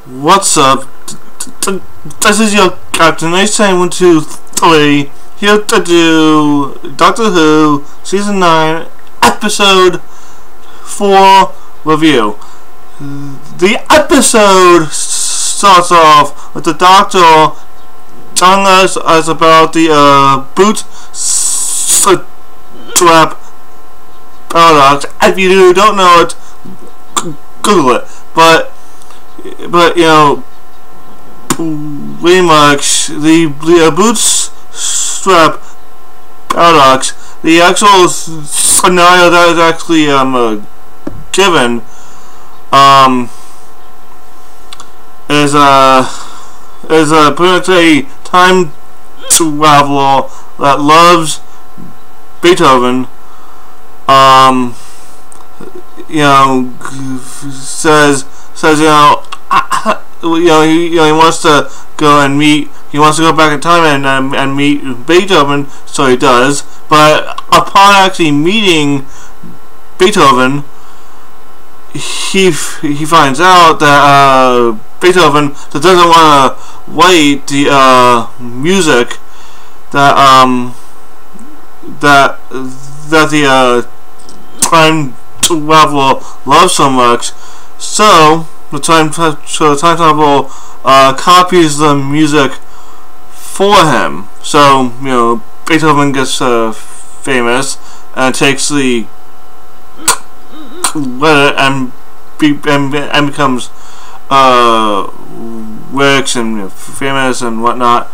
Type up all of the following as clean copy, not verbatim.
What's up? This is your Captain Nice123 here to do Doctor Who Season 9 Episode 4 review. The episode starts off with the Doctor telling us about the Bootstrap paradox. If you don't know it, Google it. But you know, pretty much the Bootstrap paradox, the actual scenario that is actually given is pretty much a time traveler that loves Beethoven. You know, says he wants to go and meet. He wants to go back in time and meet Beethoven, so he does. But upon actually meeting Beethoven, he finds out that Beethoven doesn't want to write the music that the time traveler loves so much. So the time traveler copies the music for him. So you know, Beethoven gets famous and takes the credit and becomes rich and famous and whatnot.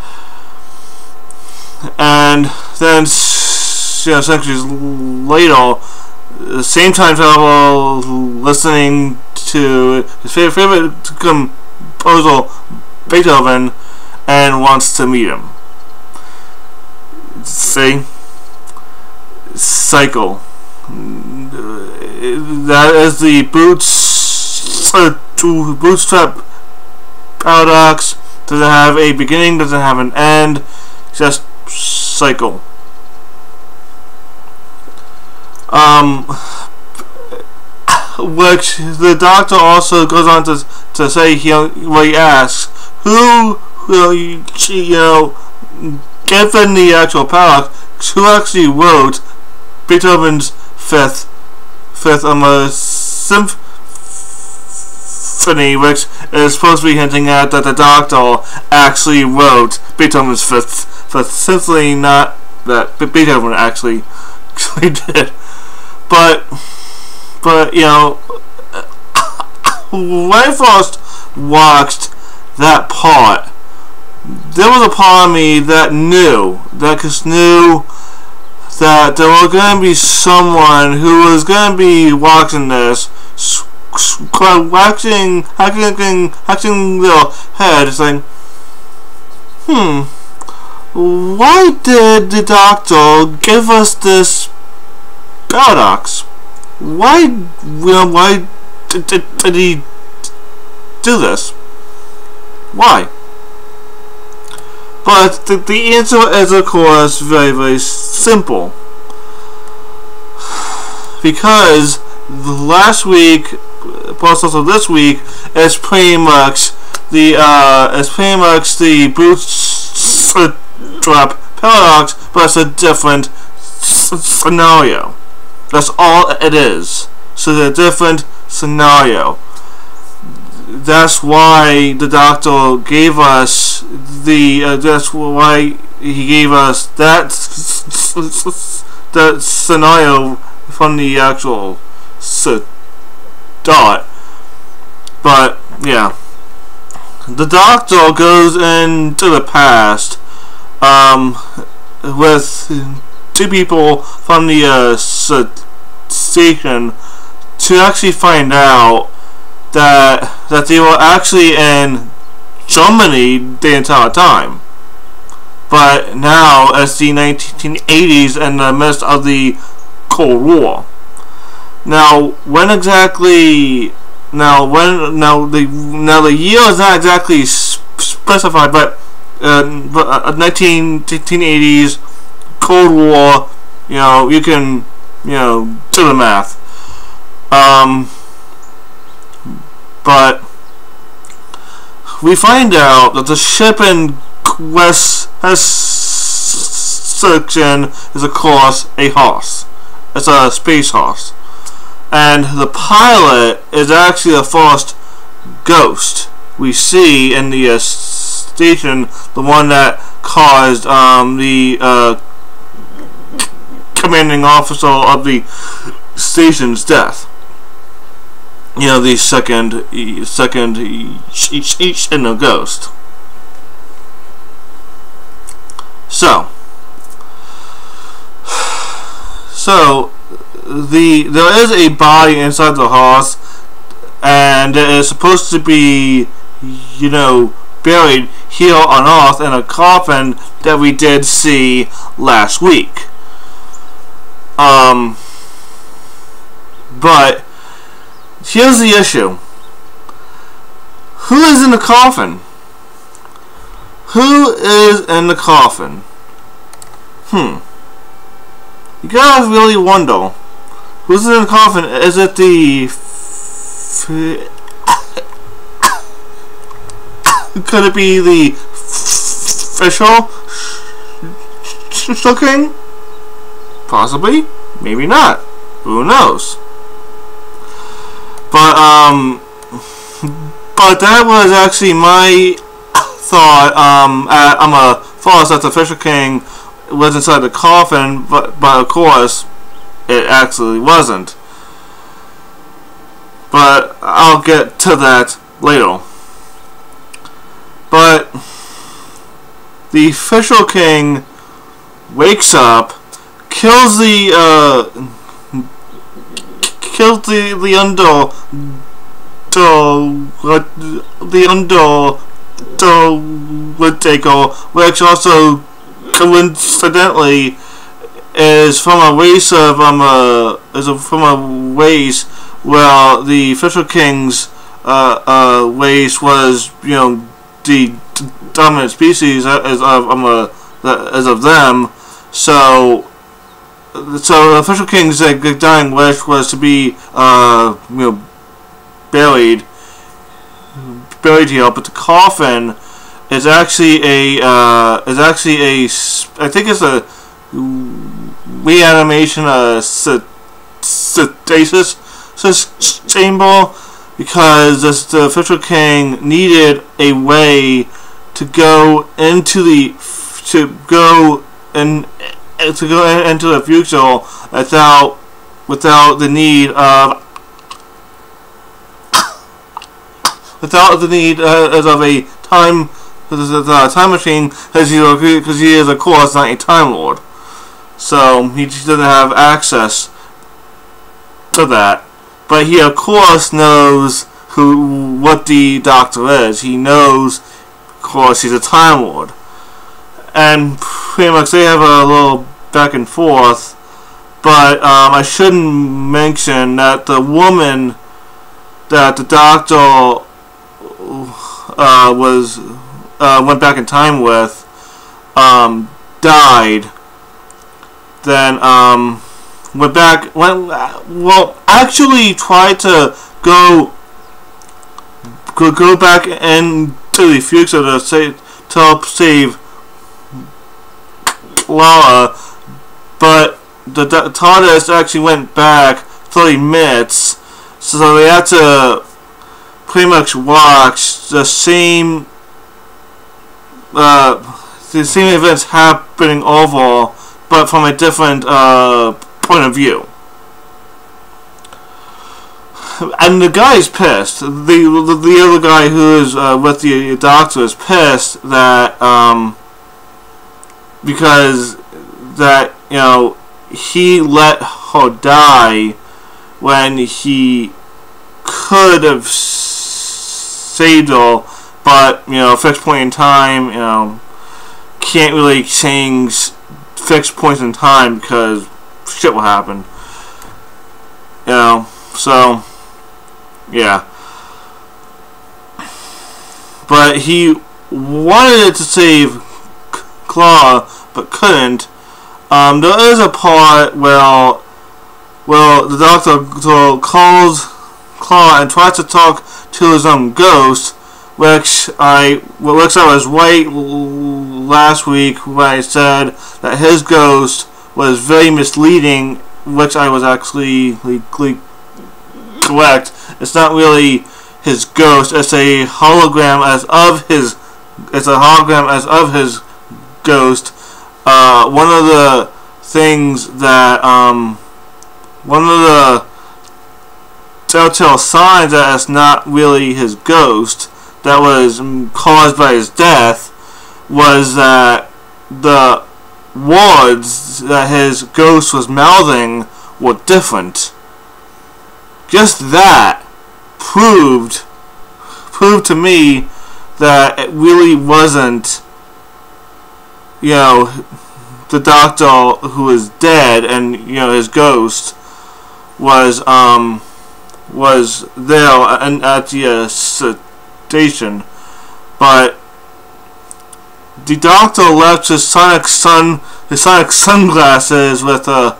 And then centuries later, the same time traveler listening to his favorite composer Beethoven and wants to meet him. See? Cycle. That is the Bootstrap paradox. Doesn't have a beginning, doesn't have an end, just cycle. Which the Doctor also goes on to say, he asks, who given the actual paradox, who actually wrote Beethoven's fifth symphony, which is supposed to be hinting at that the Doctor actually wrote Beethoven's fifth symphony, not that Beethoven actually did. But you know, when I first watched that part, there was a part of me that knew that there was going to be someone who was going to be watching this, hacking their head, saying, why did the Doctor give us this paradox? Why did he do this? Why? But the answer is, of course, very, very simple. Because last week, plus also this week, is pretty much the Bootstrap paradox, but it's a different scenario. That's all it is. So it's a different scenario. That's why the Doctor gave us that's why he gave us that scenario from the actual start. But yeah, the Doctor goes into the past with two people from the station to actually find out that they were actually in Germany the entire time. But now it's the 1980s in the midst of the Cold War. Now the year is not exactly specified, but 1980s Cold War. You know, you can do the math. But we find out that the ship in West section is, of course, a horse. It's a space horse. And the pilot is actually a first ghost we see in the station, the one that caused the commanding officer of the station's death. You know, the second ghost. So there is a body inside the horse, and it is supposed to be, you know, buried here on Earth in a coffin that we did see last week. But here's the issue. Who is in the coffin? Who is in the coffin? You gotta really wonder. Who's in the coffin? Is it the... Could it be the official king? Possibly. Maybe not. Who knows? But that was actually my thought. I'm a thought that the official king was inside the coffin, but of course it actually wasn't. But I'll get to that later. But the official king wakes up, kills the Undertaker, which also coincidentally is from a race of where the official king's race was, you know, the dominant species as of them. So the official king's dying wish was to be you know, buried here, but the coffin is actually I think it's a reanimation stasis chamber, because the official king needed a way to go into the future without the need of a time machine, because he is, of course, not a Time Lord, so he doesn't have access to that. But he, of course, knows what the Doctor is. He knows, of course, he's a Time Lord. And pretty much they have a little back and forth. But I shouldn't mention that the woman that the Doctor went back in time with died. Then actually tried to go back into the future to help save Clara, but the TARDIS actually went back 30 minutes, so they had to pretty much watch the same events happening over, but from a different point of view. And the guy is pissed. The other guy who is with the Doctor is pissed that because that, you know, he let her die when he could have saved her, but, you know, fixed point in time, you know, can't really change fixed points in time because shit will happen, you know. So yeah, but he wanted to save Clara but couldn't. There is a part where the Doctor calls Clara and tries to talk to his own ghost, which I was right last week when I said that his ghost was very misleading, which I was actually correct. It's not really his ghost. It's a hologram as of his. It's a hologram as of his ghost. One of the things that one of the telltale signs that it's not really his ghost that was caused by his death was that the words that his ghost was mouthing were different. Just that proved to me that it really wasn't, you know, the doctor who is dead, and you know his ghost was there and at the station, but the doctor left his sonic sunglasses with a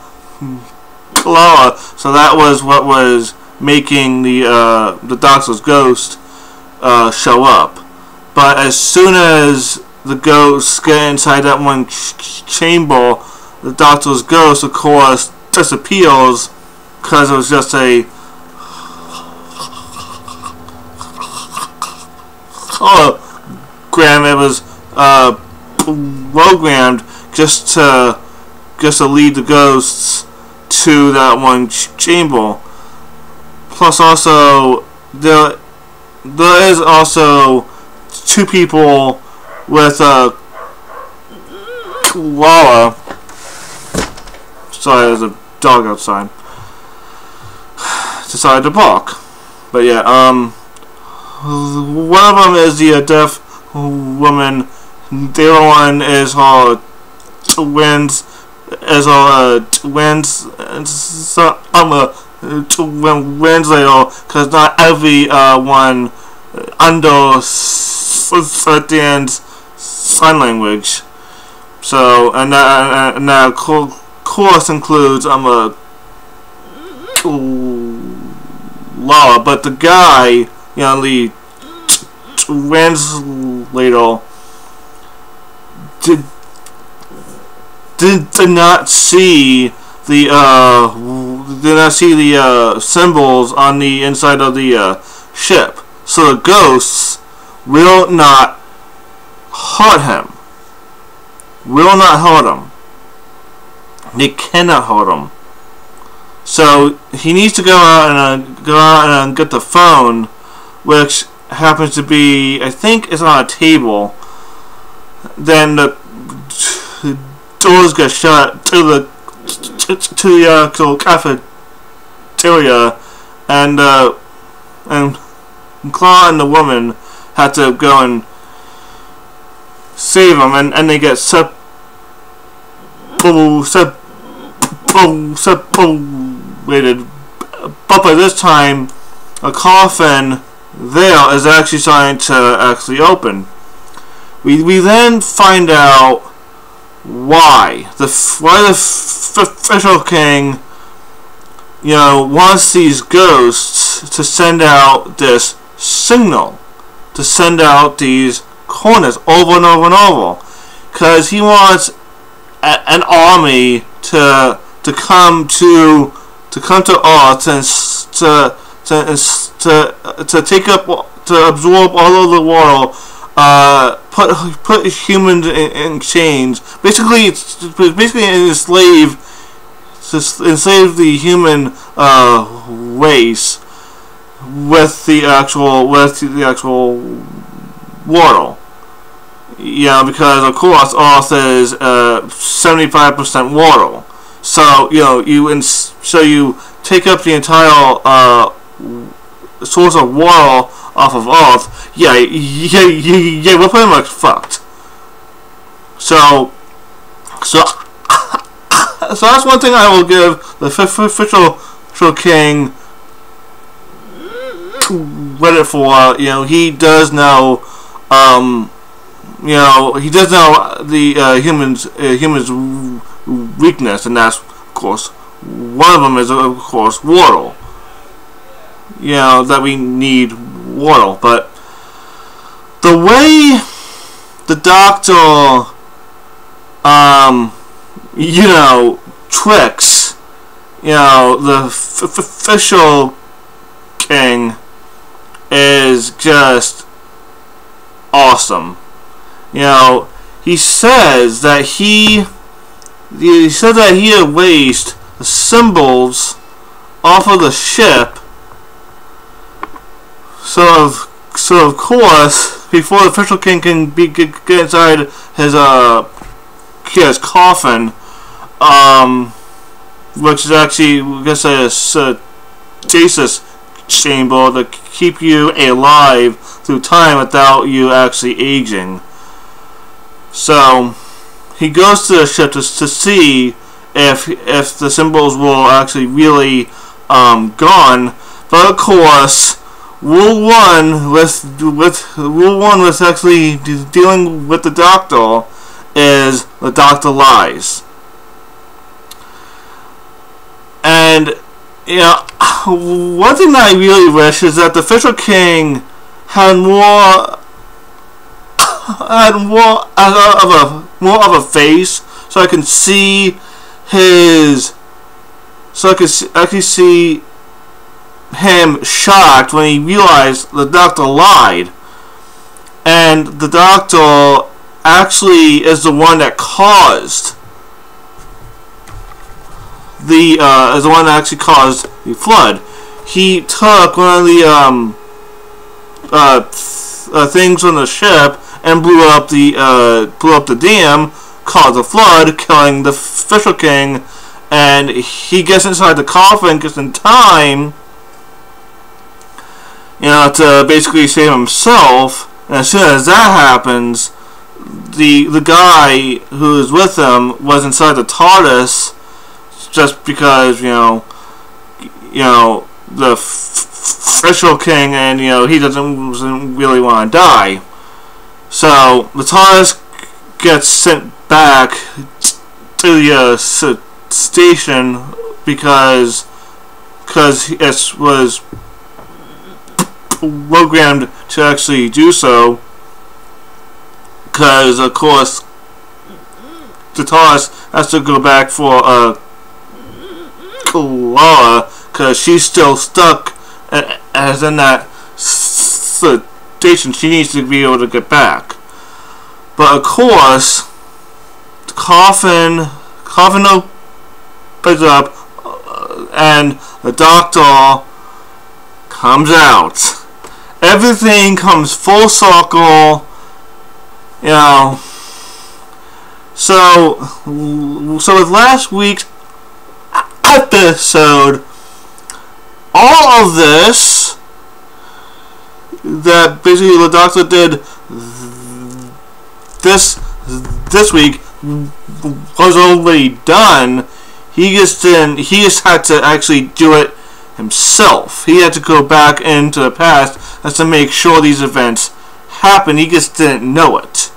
Clara, so that was what was making the doctor's ghost show up. But as soon as the ghosts get inside that one chamber, the doctor's ghost, of course, disappears because it was just a hologram. It was programmed just to lead the ghosts to that one chamber. Plus, also there is also two people with a koala. Sorry, there's a dog outside. Decided to bark. But yeah, one of them is the deaf woman. The other one is her twins. So I'm a twins later, because not every one understands sign language. So, and that course includes a law, but the guy, you know, the translator did not see the symbols on the inside of the ship. So the ghosts will not hurt him. Will not hurt him. They cannot hurt him. So he needs to go out and get the phone, which happens to be, I think, is on a table. Then the doors get shut to the actual cafeteria, and Claw and the woman had to go and save him, and they get separated. But by this time, a coffin there is actually starting to open. We then find out why the Fisher King, you know, wants these ghosts to send out this signal, to send out these corners over and over and over, because he wants an army to come to Earth and to take up, to absorb all of the world, put humans in chains, basically enslave the human race with the actual world. Yeah, because of course Earth is 75% water. So you take up the entire source of water off of Earth. Yeah, we're pretty much fucked. So that's one thing I will give the Fisher King credit for. He does know. He does know the humans' weakness, and that's, of course, one of them is, of course, water. That we need water, but the way the Doctor, you know, tricks, you know, the official king is just awesome. You know, he says that he erased the symbols off of the ship. So of course, before the official king can get inside his coffin, which is actually, I guess, a stasis chamber to keep you alive through time without you actually aging. So he goes to the ship to see if the symbols will actually really gone. But of course, Rule 1 with actually dealing with the Doctor is the Doctor lies. And you know, one thing that I really wish is that the official king had more of a face, so I can see his, so I can see him shocked when he realized the Doctor lied, and the Doctor actually is the one that caused the flood. He took one of the things on the ship and blew up the dam, caused the flood, killing the official king, and he gets inside the coffin just in time, you know, to basically save himself. And as soon as that happens, the guy who is with him was inside the TARDIS, just because you know the official king, and you know he doesn't really want to die. So the TARDIS gets sent back to the station because it was programmed to actually do so. Because of course the TARDIS has to go back for Clara, because she's still stuck as in that station. She needs to be able to get back. But of course, the coffin opens up, and the Doctor comes out. Everything comes full circle, you know. So with last week's episode, all of this that basically the Doctor did this week was already done. He just had to actually do it himself. He had to go back into the past just to make sure these events happen. He just didn't know it.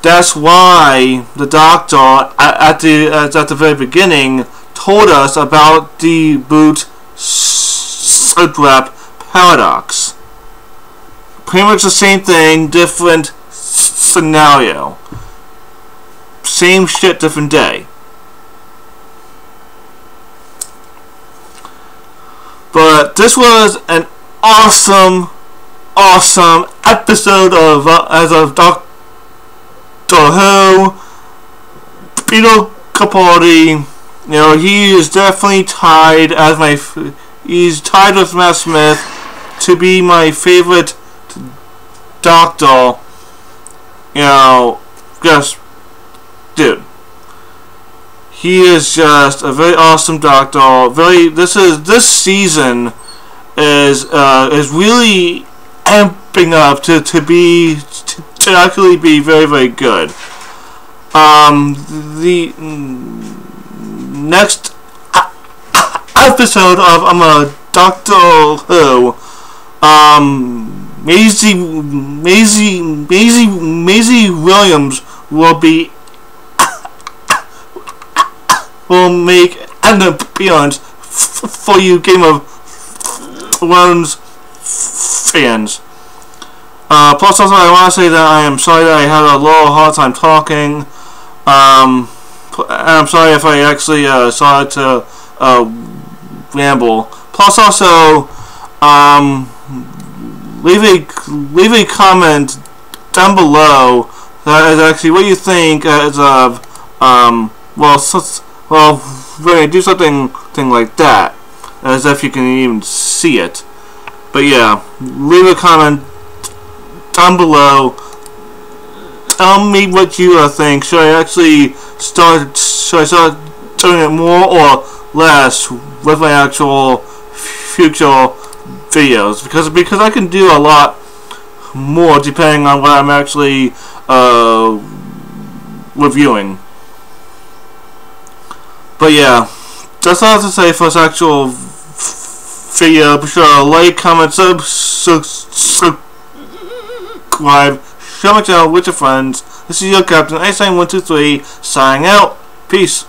That's why the Doctor at the very beginning told us about the Bootstrap paradox. Pretty much the same thing, different scenario. Same shit, different day. But this was an awesome episode of Doctor Who. Peter Capaldi, you know, he is definitely tied he's tied with Matt Smith to be my favorite Doctor. You know, just dude. He is just a very awesome Doctor. This season is really amping up to actually be very, very good. The next episode of Doctor Who, Massie Williams will make an appearance for you Game of Thrones fans. Plus, also, I want to say that I am sorry that I had a little hard time talking. And I'm sorry if I actually started to ramble. Plus, also, leave a comment down below that is actually what you think as of when you do something like that, as if you can even see it. But yeah, leave a comment down below. Tell me what you think. Should I actually start doing it more or less with my actual future videos? Because I can do a lot more depending on what I'm actually reviewing. But yeah, that's all I have to say for this actual video. Be sure to like, comment, subscribe, share my channel with your friends. This is your Captain 87123 signing out. Peace.